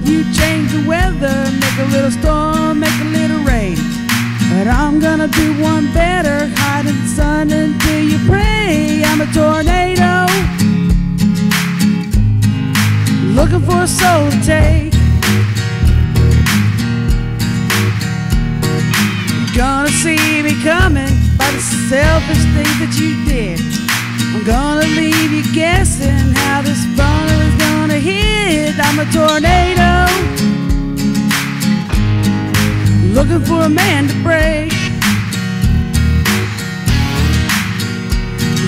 you change the weather, make a little storm, make a little rain. But I'm gonna do one better, hide in the sun until you pray. I'm a tornado, looking for a soul to take. You're gonna see me coming by the selfish things that you did. I'm gonna leave you guessing how this funnel is gonna hit. I'm a tornado, looking for a man to break.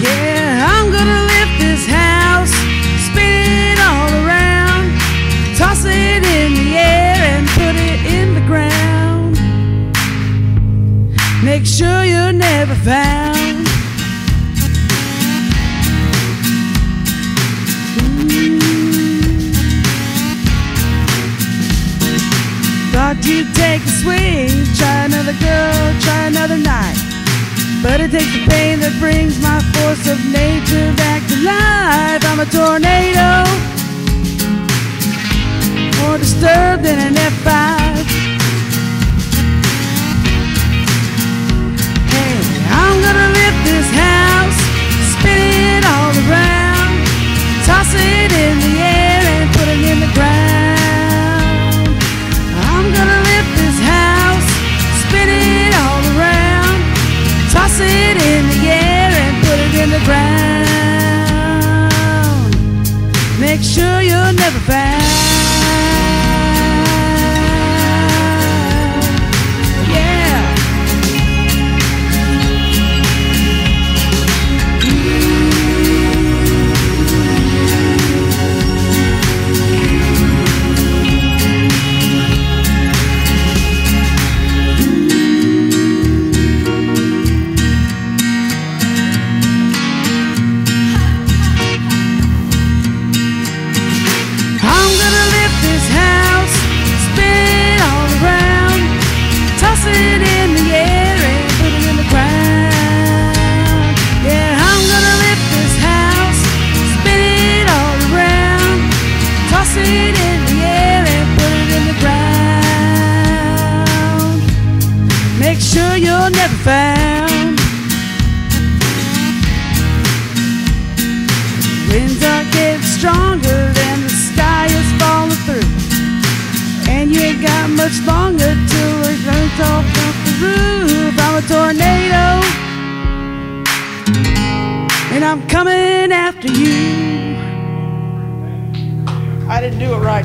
Yeah, I'm gonna lift this house, spin it all around, toss it in the air and put it in the ground. Make sure you're never found. Thought you'd take a swing, try another girl, try another night. But it takes the pain that brings my force of nature back to life. I'm a tornado, more disturbed than an F5. Hey, I'm gonna lift this house, spin it all around, toss it in the air and put it in the ground. I'm gonna lift this house, spin it all around, toss it in the air and put it in the ground. Make sure you're never found. Make sure you're never found. Winds are getting stronger and the sky is falling through, and you ain't got much longer till it runs off the roof. I'm a tornado, and I'm coming after you. I didn't do it right.